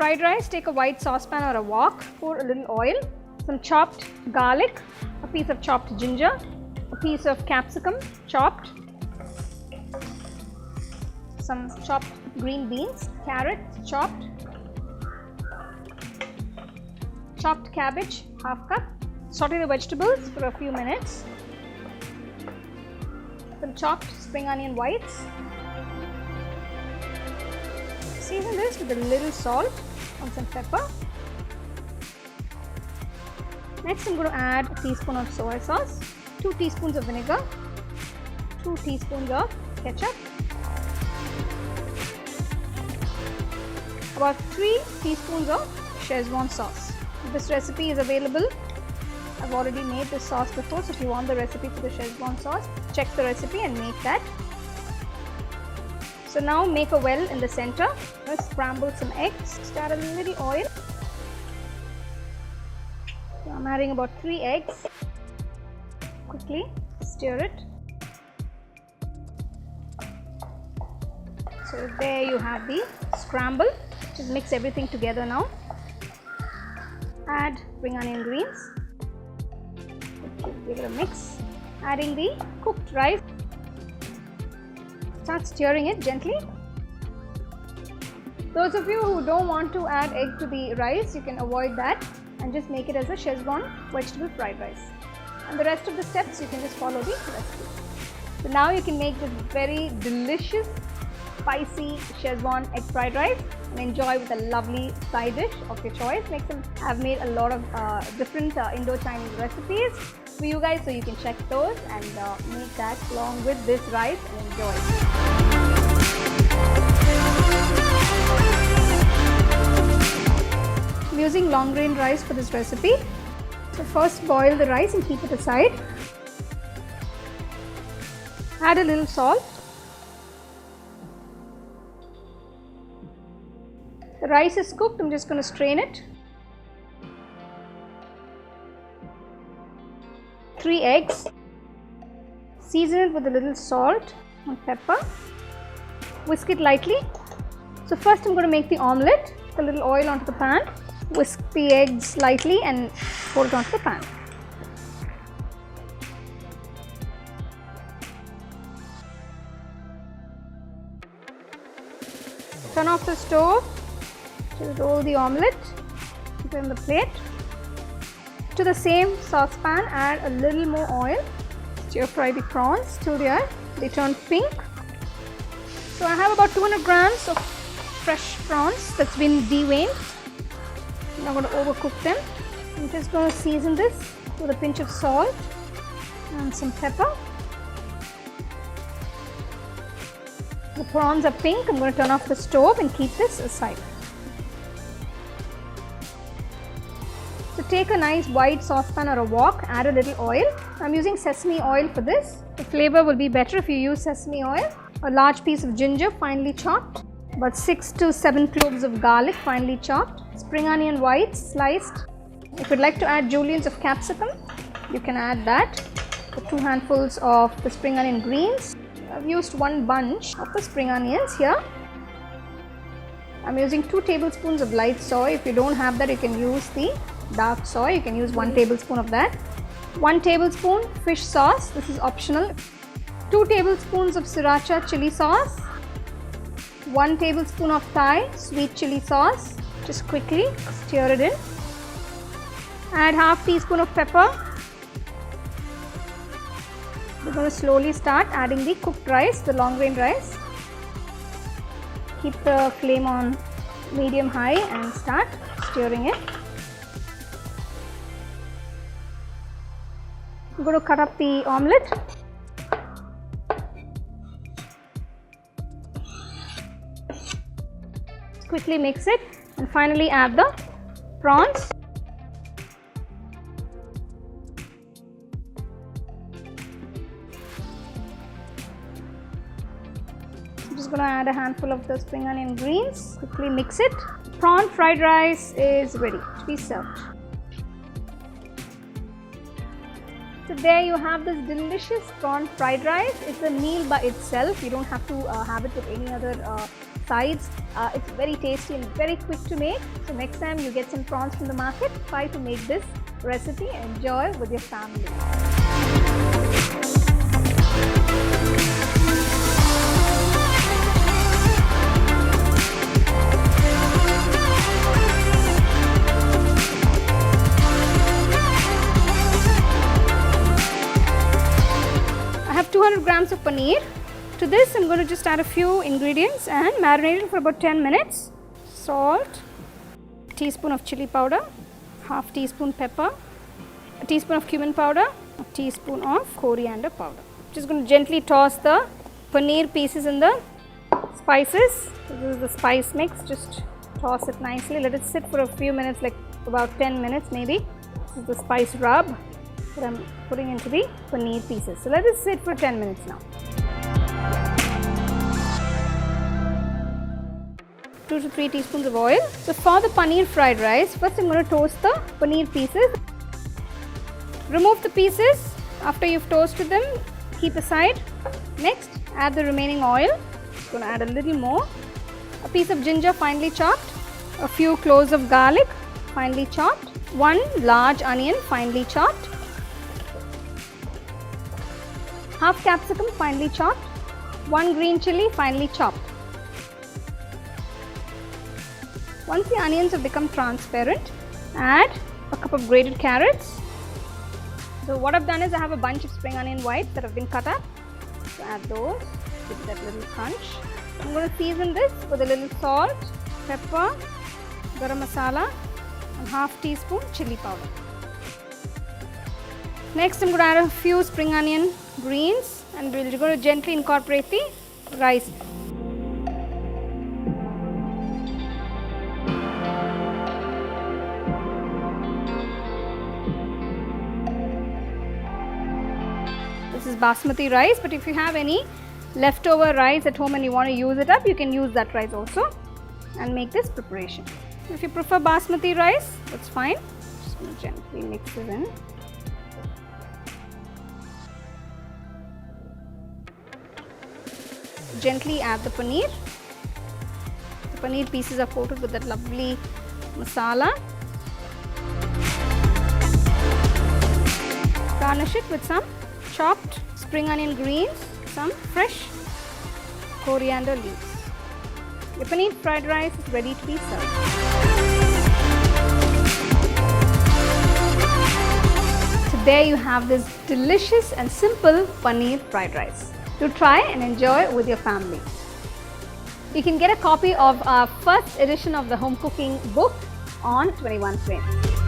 fried rice, take a white saucepan or a wok, pour a little oil, some chopped garlic, a piece of chopped ginger, a piece of capsicum chopped, some chopped green beans, carrots chopped, chopped cabbage half cup. Saute the vegetables for a few minutes. Some chopped spring onion whites. Season this with a little salt and some pepper. Next, I'm going to add a teaspoon of soy sauce, 2 teaspoons of vinegar, 2 teaspoons of ketchup, about 3 teaspoons of Schezwan sauce. This recipe is available. I've already made this sauce before, so if you want the recipe for the Schezwan sauce, check the recipe and make that. So now make a well in the center. Let's scramble some eggs. Just add a little oil. So I'm adding about 3 eggs. Quickly stir it. So there you have the scramble. Just mix everything together now. Add spring onion greens. Give it a mix. Adding the cooked rice. Start stirring it gently. Those of you who don't want to add egg to the rice, you can avoid that and just make it as a Schezwan vegetable fried rice. And the rest of the steps you can just follow the recipe. So now you can make this very delicious, spicy Schezwan egg fried rice and enjoy with a lovely side dish of your choice. I've made a lot of different Indo-Chinese recipes for you guys, so you can check those and make that along with this rice and enjoy. I'm using long grain rice for this recipe. So first boil the rice and keep it aside. Add a little salt. The rice is cooked, I'm just going to strain it. 3 eggs. Season it with a little salt and pepper. Whisk it lightly. So first I'm going to make the omelette. Put a little oil onto the pan. Whisk the eggs lightly and pour it onto the pan. Turn off the stove. Just roll the omelette. Put it in the plate. To the same saucepan, add a little more oil. Stir fry the prawns till they turn pink. So I have about 200 grams of fresh prawns that's been deveined. I'm not going to overcook them. I'm just going to season this with a pinch of salt and some pepper. The prawns are pink. I'm going to turn off the stove and keep this aside. So take a nice wide saucepan or a wok, add a little oil. I'm using sesame oil for this. The flavor will be better if you use sesame oil. A large piece of ginger finely chopped. About 6 to 7 cloves of garlic finely chopped. Spring onion whites sliced. If you'd like to add juliennes of capsicum, you can add that. 2 handfuls of the spring onion greens. I've used 1 bunch of the spring onions here. I'm using 2 tablespoons of light soy. If you don't have that, you can use the dark soy. You can use 1 tablespoon of that. 1 tablespoon fish sauce. This is optional. 2 tablespoons of SRIRACHA chili sauce. 1 tablespoon of Thai sweet chili sauce. Just quickly stir it in. Add half teaspoon of pepper. We're going to slowly start adding the cooked rice, the long grain rice. Keep the flame on medium high and start stirring it. I'm going to cut up the omelette. Quickly mix it and finally add the prawns. I'm just going to add a handful of the spring onion greens. Quickly mix it. Prawn fried rice is ready to be served. So there you have this delicious prawn fried rice. It's a meal by itself. You don't have to have it with any other sides. It's very tasty and very quick to make. So next time you get some prawns from the market, try to make this recipe and enjoy with your family. I have 200 grams of paneer. To this, I'm going to just add a few ingredients and marinate it for about 10 minutes. Salt, a teaspoon of chili powder, half teaspoon pepper, a teaspoon of cumin powder, a teaspoon of coriander powder. Just going to gently toss the paneer pieces in the spices. So this is the spice mix. Just toss it nicely. Let it sit for a few minutes, like about 10 minutes maybe. This is the spice rub that I'm putting into the paneer pieces. So let it sit for 10 minutes now. 2 to 3 teaspoons of oil. So for the paneer fried rice, first I'm going to toast the paneer pieces. Remove the pieces after you've toasted them, keep aside. Next, add the remaining oil. I'm going to add a little more. A piece of ginger finely chopped, a few cloves of garlic finely chopped, 1 large onion finely chopped, half capsicum finely chopped, 1 green chilli finely chopped. Once the onions have become transparent, add a cup of grated carrots. So what I've done is I have a bunch of spring onion whites that have been cut up. So add those, give that little crunch. I'm going to season this with a little salt, pepper, garam masala and half teaspoon chili powder. Next I'm going to add a few spring onion greens and we're going to gently incorporate the rice. This is basmati rice, but if you have any leftover rice at home and you want to use it up, you can use that rice also and make this preparation. If you prefer basmati rice, that's fine. Just going to gently mix it in. Gently add the paneer. The paneer pieces are coated with that lovely masala. Garnish it with some chopped spring onion greens, some fresh coriander leaves. Your paneer fried rice is ready to be served. So there you have this delicious and simple paneer fried rice. Do try and enjoy with your family. You can get a copy of our first edition of the home cooking book on 21 Frames.